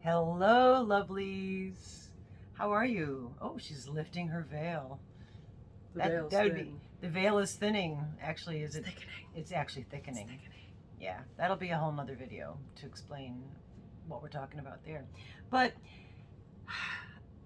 Hello, lovelies. How are you? Oh, she's lifting her veil. The veil is thinning. Actually, is it? Thickening. It's actually thickening. It's thickening. Yeah, that'll be a whole nother video to explain what we're talking about there. But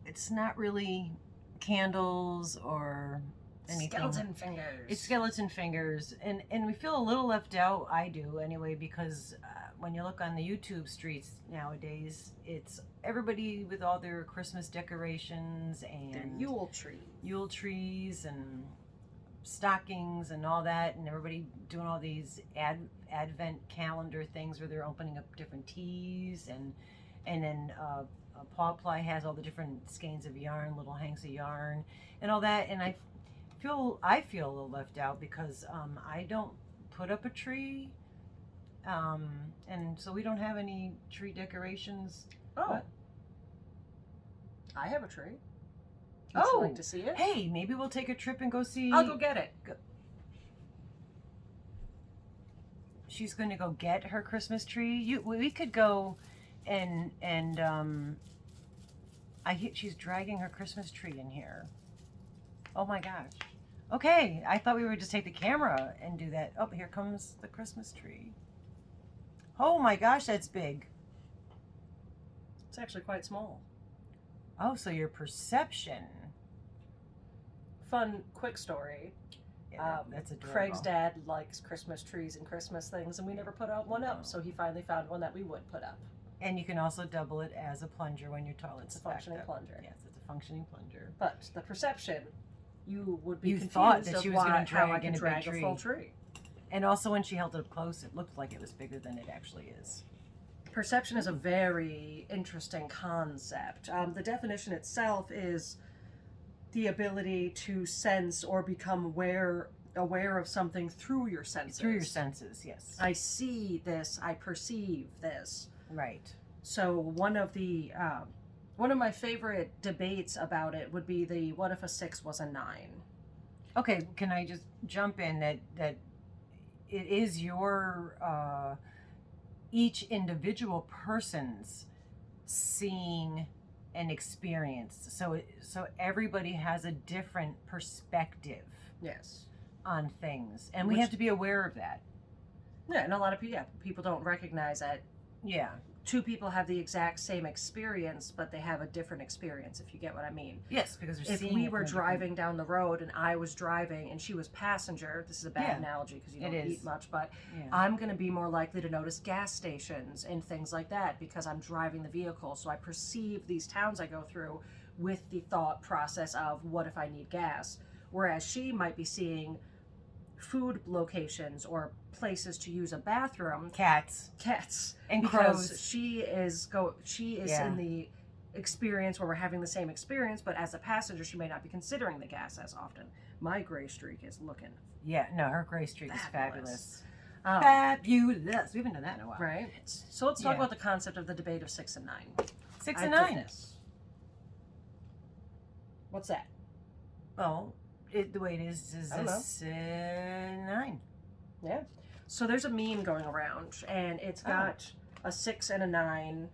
it's not really candles or anything. Skeleton fingers. It's skeleton fingers, and we feel a little left out. I do anyway, because when you look on the YouTube streets nowadays, it's everybody with all their Christmas decorations and Their Yule trees and stockings and all that, and everybody doing all these advent calendar things where they're opening up different teas, and then Paw Ply has all the different skeins of yarn, little hanks of yarn, and all that, and I feel a little left out because I don't put up a tree, and so we don't have any tree decorations. Oh, What? I have a tree. Would you like to see it? Hey, maybe we'll take a trip and go see. I'll go get it. She's going to go get her Christmas tree. We could go, and she's dragging her Christmas tree in here. Oh my gosh. Okay, I thought we would just take the camera and do that. Oh, here comes the Christmas tree. Oh my gosh, that's big. It's actually quite small. Oh, so your perception. Fun, quick story. Yeah, that's adorable. Craig's dad likes Christmas trees and Christmas things, and we never put out one up, so he finally found one that we would put up. And you can also double it as a plunger when your toilet's It's a functioning backed up. plunger. Yes, it's a functioning plunger. But the perception, you would be You confused thought that of she was gonna how I drag can in a big drag a tree. full tree. And also when she held it up close, it looked like it was bigger than it actually is. Perception is a very interesting concept. The definition itself is the ability to sense or become aware of something through your senses. Through your senses, yes. I see this, I perceive this. Right. So one of my favorite debates about it would be the what if a 6 was a 9? Okay, can I just jump in that it is your each individual person's seeing and experience. So everybody has a different perspective Yes. on things, and we have to be aware of that. Yeah, and a lot of people don't recognize that Yeah. two people have the exact same experience, but they have a different experience, if you get what I mean. Yes, because they're If seeing we it were from a different- driving down the road and I was driving and she was passenger, this is a bad Yeah, analogy because you it don't is. eat much, but Yeah. I'm going to be more likely to notice gas stations and things like that because I'm driving the vehicle. So I perceive these towns I go through with the thought process of what if I need gas? Whereas she might be seeing food locations or places to use a bathroom. Cats and Because crows. she is Yeah. in the experience where we're having the same experience, but as a passenger she may not be considering the gas as often. My gray streak is looking Yeah, no, her gray streak is fabulous. fabulous. Fabulous. We haven't done that in a while. Right? So let's talk Yeah. about the concept of the debate of 6 and 9. 6 I and did 9. this. What's that? Oh, the way it is I don't a 9. Yeah. So there's a meme going around, and it's got a 6 and a 9.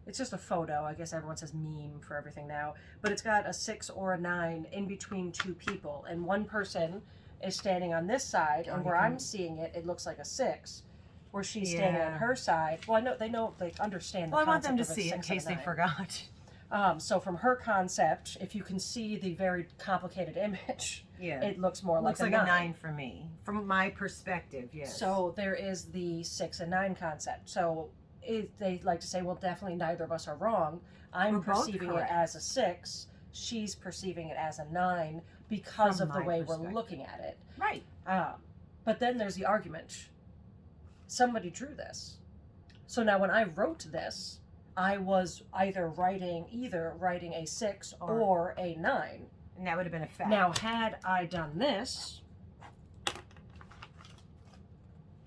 It's just a photo. I guess everyone says meme for everything now. But it's got a 6 or a 9 in between two people. And one person is standing on this side, and where I'm seeing it, it looks like a 6. Where she's standing on her side. Well, they understand the Well, I want concept them to of a see it in 6 and a case they 9. forgot. So from her concept, if you can see the very complicated image, Yeah. it looks more Looks like like a a 9. 9 for me, from my perspective, yes. So there is the 6 and 9 concept. So they like to say, well, definitely neither of us are wrong. I'm We're both perceiving it correct. as a 6. She's perceiving it as a 9 because From of the my way we're perspective. looking at it. Right. But then there's the argument. Somebody drew this. So now when I wrote this, I was either writing a 6 or a 9. And that would have been a fact. Now, had I done this,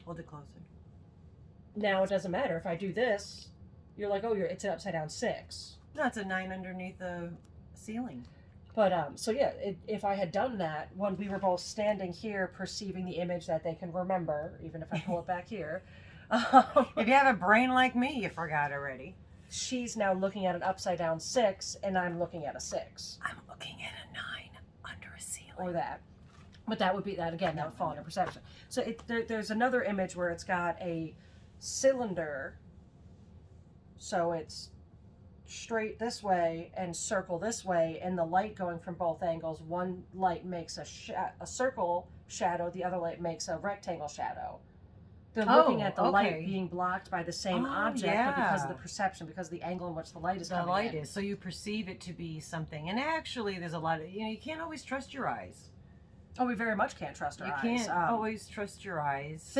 hold it closer. now it doesn't matter. If I do this, you're like, oh, it's an upside down 6. No, it's a 9 underneath the ceiling. But, so yeah, if I had done that, when we were both standing here perceiving the image that they can remember, even if I pull it back here. If you have a brain like me, you forgot already. she's now looking at an upside down 6, and I'm looking at a 6. I'm looking at a 9 under a ceiling. Or that. But that would be that again. That would fall under perception. So there's another image where it's got a cylinder. So it's straight this way and circle this way, and the light going from both angles. One light makes a circle shadow. The other light makes a rectangle shadow. They're looking at the light being blocked by the same object, but because of the perception, because of the angle in which the light is coming in. So you perceive it to be something. And actually, there's a lot of, you can't always trust your eyes. Oh, we very much can't trust our eyes. You can't always trust your eyes.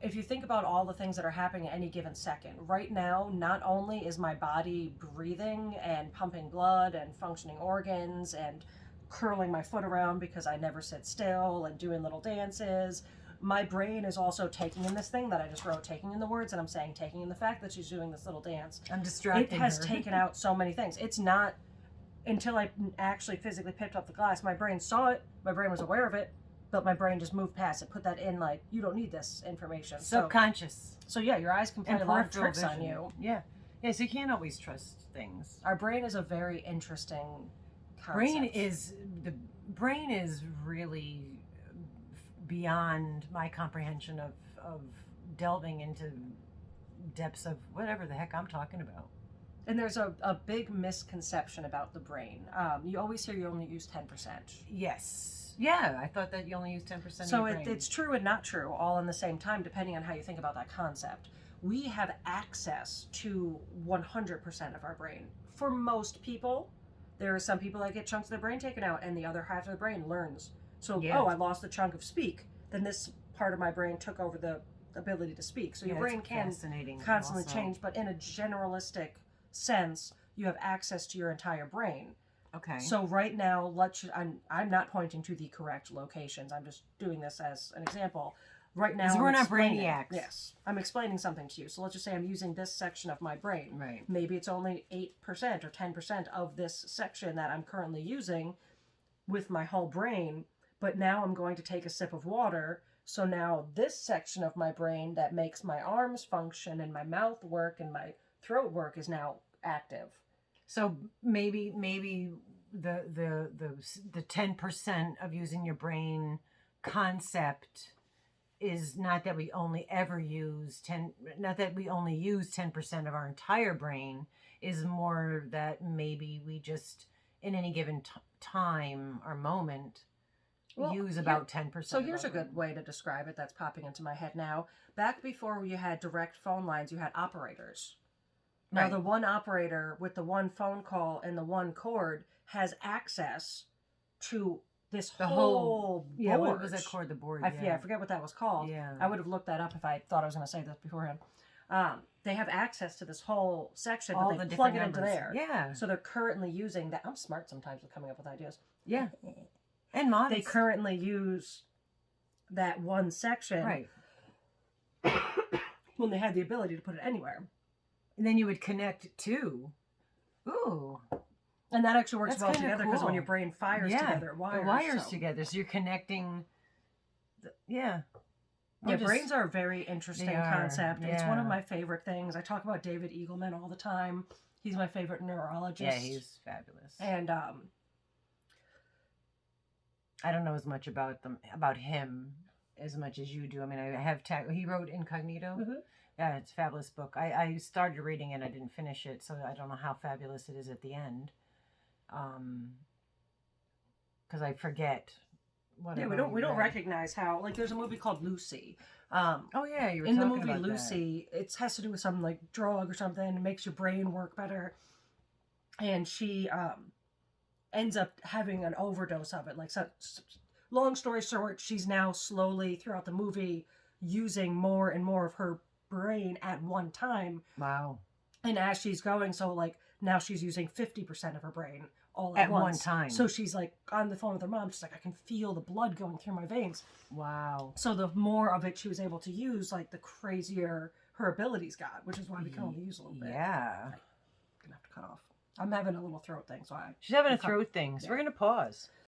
If you think about all the things that are happening at any given second. Right now, not only is my body breathing and pumping blood and functioning organs and curling my foot around because I never sit still and doing little dances, my brain is also taking in this thing that I just wrote, taking in the words, and I'm saying taking in the fact that she's doing this little dance. I'm distracting her. It has taken out so many things. It's not until I actually physically picked up the glass. My brain saw it, my brain was aware of it, but my brain just moved past it, put that in like, you don't need this information. Subconscious. So yeah, your eyes can play a lot of tricks vision. on you. Yeah. Yeah, so you can't always trust things. Our brain is a very interesting concept. The brain is really beyond my comprehension of delving into depths of whatever the heck I'm talking about. And there's a big misconception about the brain. You always hear you only use 10%. Yes. Yeah, I thought that you only use 10% of your brain. So it's true and not true all in the same time, depending on how you think about that concept. We have access to 100% of our brain. For most people, there are some people that get chunks of their brain taken out, and the other half of the brain learns. So, I lost a chunk of speak. Then this part of my brain took over the ability to speak. So your brain can constantly change, but in a generalistic sense, you have access to your entire brain. Okay. So right now, I'm not pointing to the correct locations. I'm just doing this as an example. Right now, we're not brainiacs. Yes, I'm explaining something to you. So let's just say I'm using this section of my brain. Right. Maybe it's only 8% or 10% of this section that I'm currently using with my whole brain. But now I'm going to take a sip of water. So now this section of my brain that makes my arms function and my mouth work and my throat work is now active. So maybe the 10% of using your brain concept is not that we only ever use 10% of our entire brain, is more that maybe we just in any given time or moment use about 10%. So here's a good way to describe it that's popping into my head now. Back before you had direct phone lines, you had operators. Now the one operator with the one phone call and the one cord has access to this whole board. Yeah, what was that cord? The board. I forget what that was called. Yeah. I would have looked that up if I thought I was going to say this beforehand. They have access to this whole section, but they plug it into there. Yeah. So they're currently using that. I'm smart sometimes with coming up with ideas. Yeah. And modest. They currently use that one section. Right. When they had the ability to put it anywhere. And then you would connect to. Ooh. And that actually works well together because when your brain fires together, it wires together. So you're connecting. Yeah, brains are a very interesting concept. Yeah. It's one of my favorite things. I talk about David Eagleman all the time. He's my favorite neurologist. Yeah, he's fabulous. And I don't know as much about him as much as you do. I mean, I have he wrote Incognito. Mm-hmm. Yeah, it's a fabulous book. I started reading it. I didn't finish it, so I don't know how fabulous it is at the end. Because I forget. We don't recognize how. Like, there's a movie called Lucy. You were talking in the movie about Lucy. That. It has to do with some like drug or something. It makes your brain work better, and she ends up having an overdose of it. Like, so, long story short, she's now slowly throughout the movie using more and more of her brain at one time. Wow. And as she's going, so like now she's using 50% of her brain all at once. One time. So she's like on the phone with her mom. She's like, I can feel the blood going through my veins. Wow. So the more of it she was able to use, like the crazier her abilities got, which is why we can only use a little bit. Yeah. I'm gonna have to cut off. I'm having a little throat thing, so she's having a throat thing, so we're gonna pause.